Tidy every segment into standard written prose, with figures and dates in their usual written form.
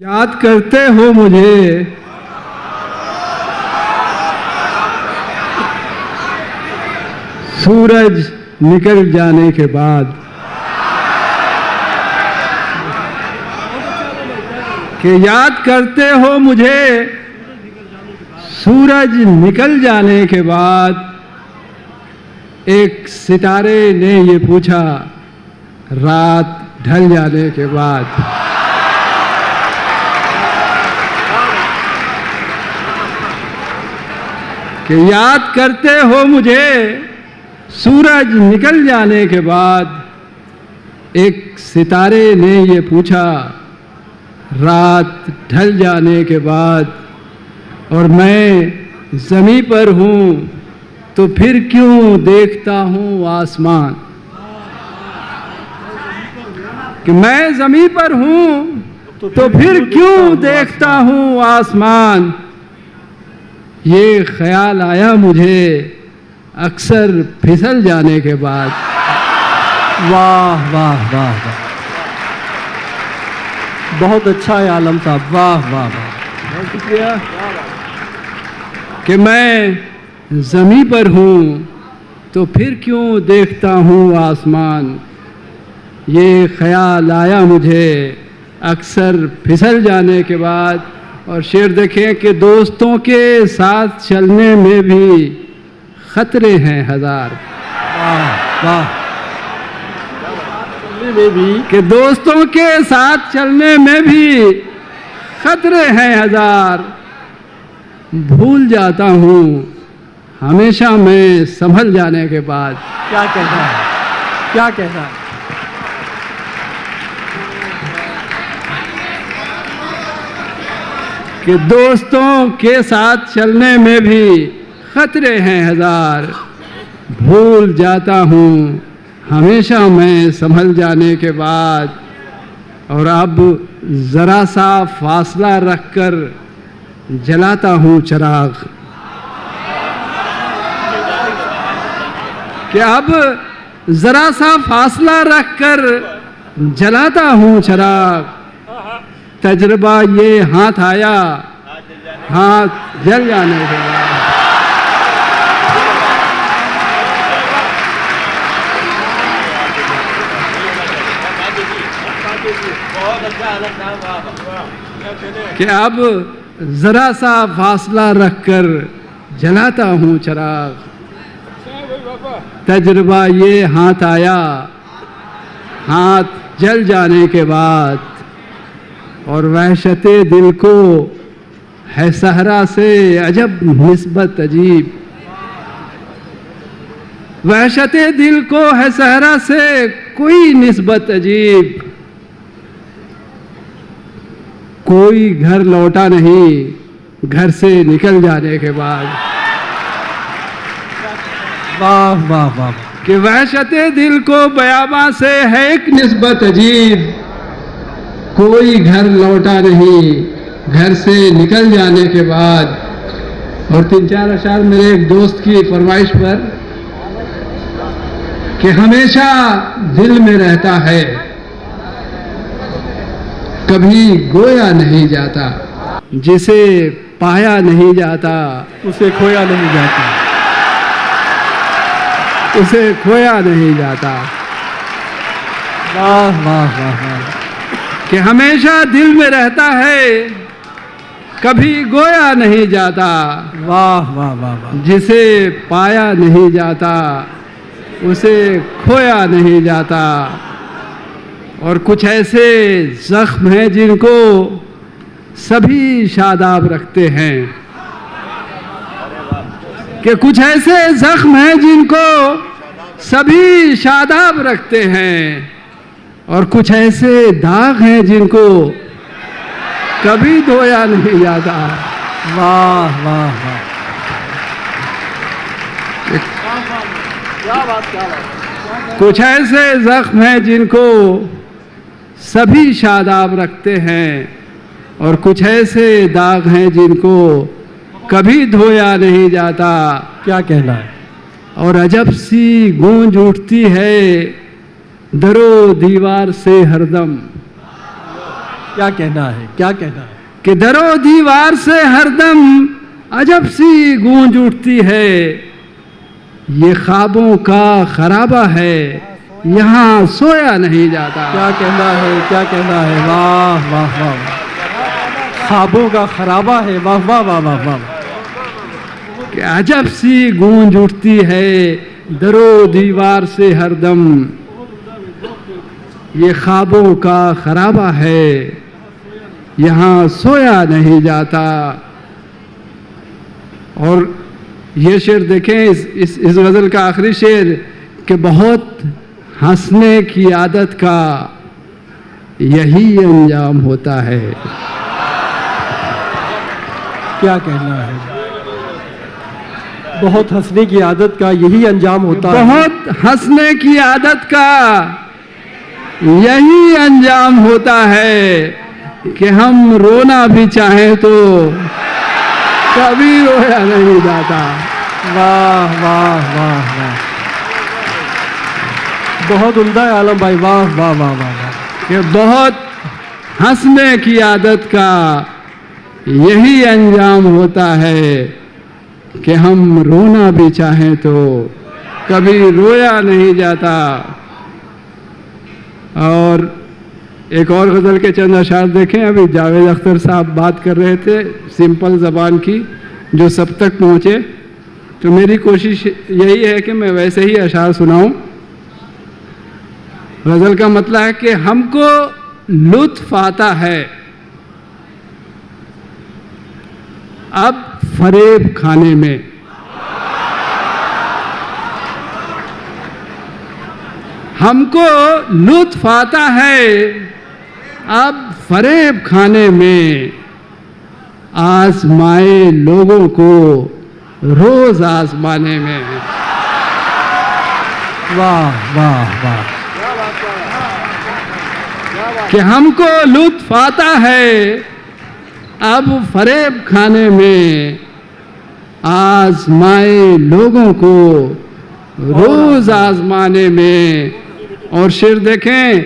याद करते हो मुझे सूरज निकल जाने के बाद, कि याद करते हो मुझे सूरज निकल जाने के बाद। एक सितारे ने ये पूछा रात ढल जाने के बाद। कि याद करते हो मुझे सूरज निकल जाने के बाद। एक सितारे ने ये पूछा रात ढल जाने के बाद। और मैं ज़मीं पर हूँ तो फिर क्यों देखता हूँ आसमान। कि मैं ज़मीं पर हूँ तो फिर क्यों देखता हूँ आसमान। ये ख्याल आया मुझे अक्सर फिसल जाने के बाद। वाह वाह वाह वाह, बहुत अच्छा है आलम साहब, वाह वाह वाह, बहुत शुक्रिया। कि मैं ज़मीं पर हूँ तो फिर क्यों देखता हूँ आसमान। ये ख्याल आया मुझे अक्सर फिसल जाने के बाद। और शेर देखें कि दोस्तों के साथ चलने में भी खतरे हैं हजार। वाह वाह, में भी कि दोस्तों के साथ चलने में भी खतरे हैं हजार। भूल जाता हूँ हमेशा मैं संभल जाने के बाद। क्या कहना है, क्या कहना है। कि दोस्तों के साथ चलने में भी खतरे हैं हजार। भूल जाता हूँ हमेशा मैं संभल जाने के बाद। और अब ज़रा सा फासला रखकर जलाता हूँ चिराग। कि अब ज़रा सा फासला रखकर जलाता हूँ चिराग। तजुर्बा ये हाथ आया हाथ जल जाने के बाद। कि अब जरा सा फासला रखकर जलाता हूँ चिराग। तजुर्बा ये हाथ आया हाथ जल जाने के बाद। और वहशते दिल को है सहरा से अजब निस्बत अजीब। वहशते दिल को है सहरा से कोई निस्बत अजीब। कोई घर लौटा नहीं घर से निकल जाने के बाद। वाह वाह वाह, कि वहशते दिल को बयाबा से है एक निस्बत अजीब। कोई घर लौटा नहीं घर से निकल जाने के बाद। और 3-4 अशार मेरे एक दोस्त की फरमाइश पर कि हमेशा दिल में रहता है कभी गोया नहीं जाता। जिसे पाया नहीं जाता उसे खोया नहीं जाता। उसे खोया नहीं जाता। वाह वाह वाह वाह, कि हमेशा दिल में रहता है कभी गोया नहीं जाता। वाह वाह वाह वाह, जिसे पाया नहीं जाता उसे खोया नहीं जाता। और कुछ ऐसे जख्म हैं जिनको सभी शादाब रखते हैं। कि कुछ ऐसे जख्म हैं जिनको सभी शादाब रखते हैं। और कुछ ऐसे दाग हैं जिनको कभी धोया नहीं जाता। वाह वाह वाह, क्या बात क्या बात। कुछ ऐसे जख्म हैं जिनको सभी शादाब रखते हैं। और कुछ ऐसे दाग हैं जिनको कभी धोया नहीं जाता। क्या कहना है। और अजब सी गूंज उठती है दरो दीवार से हरदम। क्या कहना है, क्या कहना है? कि दरो दीवार से हरदम अजब सी गूंज उठती है, ये ख्वाबों का खराबा है, यहाँ सोया नहीं जाता। क्या कहना है, क्या कहना है? वाह वाह वाह, ख्वाबों का खराबा है, वाह वाह वाह वाह वाह। कि अजब सी गूंज उठती है दरो दीवार से हरदम, ये ख्वाबों का खराबा है, यहाँ सोया नहीं जाता। और ये शेर देखें, इस गज़ल का आखिरी शेर कि बहुत हंसने की आदत का यही अंजाम होता है। क्या कहना है? बहुत हंसने की आदत का यही अंजाम होता है। बहुत हंसने की आदत का यही अंजाम होता है कि हम रोना भी चाहें तो कभी रोया नहीं जाता। वाह वाह वाह वाह, बहुत उम्दा है आलम भाई, वाह वाह वाह वाह वाह। कि बहुत हंसने की आदत का यही अंजाम होता है कि हम रोना भी चाहें तो कभी रोया नहीं जाता। और एक और गज़ल के चंद अशार देखें। अभी जावेद अख्तर साहब बात कर रहे थे सिंपल ज़बान की जो सब तक पहुँचे, तो मेरी कोशिश यही है कि मैं वैसे ही अशार सुनाऊं। गज़ल का मतलब है कि हमको लुत्फ़ आता है अब फरेब खाने में, हमको लुत्फ़ आता है अब फरेब खाने में, आज़माए लोगों को रोज़ आज़माने में। वाह वाह वाह, कि हमको लुत्फ़ आता है अब फरेब खाने में, आज़माए लोगों को रोज़ आज़माने में। और शेर देखें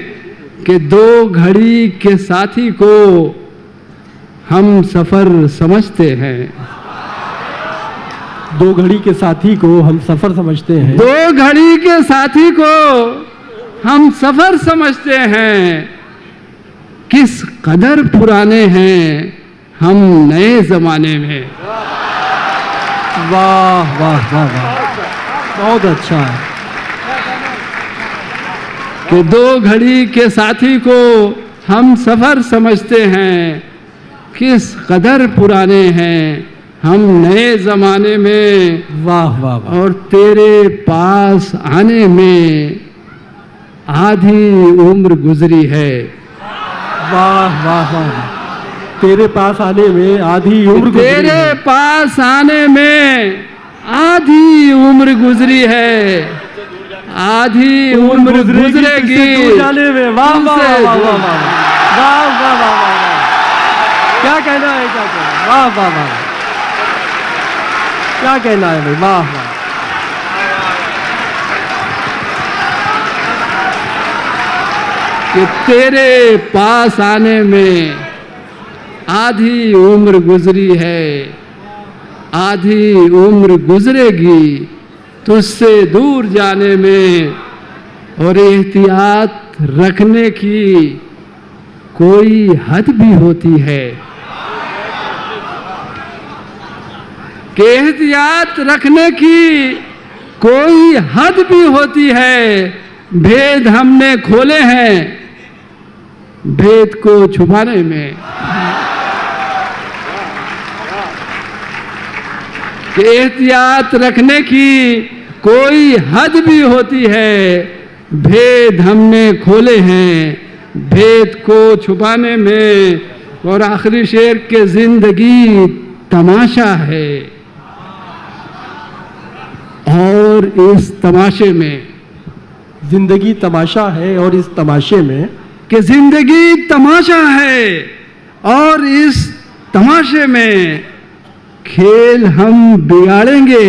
कि दो घड़ी के साथी को हम सफ़र समझते हैं। दो घड़ी के साथी को हम सफ़र समझते हैं। दो घड़ी के साथी को हम सफ़र समझते हैं, किस कदर पुराने हैं हम नए ज़माने में। वाह वाह वाह वाह, बहुत अच्छा है। कि दो घड़ी के साथी को हम सफ़र समझते हैं, किस कदर पुराने हैं हम नए ज़माने में। वाह वाह वाह, और तेरे पास आने में आधी उम्र गुजरी है। वाह वाह वाह, तेरे पास आने में आधी उम्र गुजरी है। तेरे पास आने में आधी उम्र गुजरी है, आधी उम्र गुजरेगी जाने में। वाह वाह वाह वाह वाह वाह वाह वाह वाह, क्या कहना है, क्या कहना है? वाह वाह वाह, क्या कहना है भाई, वाह वाह। कि तेरे पास आने में आधी उम्र गुजरी है, आधी उम्र गुजरेगी तुझसे दूर जाने में। और एहतियात रखने की कोई हद भी होती है, कि एहतियात रखने की कोई हद भी होती है। भेद हमने खोले हैं भेद को छुपाने में, कि एहतियात रखने की कोई हद भी होती है। भेद हमने खोले हैं भेद को छुपाने में। और आखिरी शेर के जिंदगी तमाशा है और इस तमाशे में, जिंदगी तमाशा है और इस तमाशे में, कि जिंदगी तमाशा है और इस तमाशे में खेल हम बिगाड़ेंगे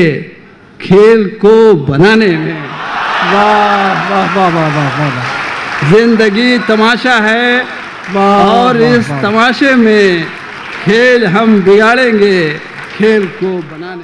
खेल को बनाने में। वाह वाह वाह वाह वाह वाह, जिंदगी तमाशा है वाह, और वाह, इस वाह। तमाशे में खेल हम बिगाड़ेंगे, खेल को बनाने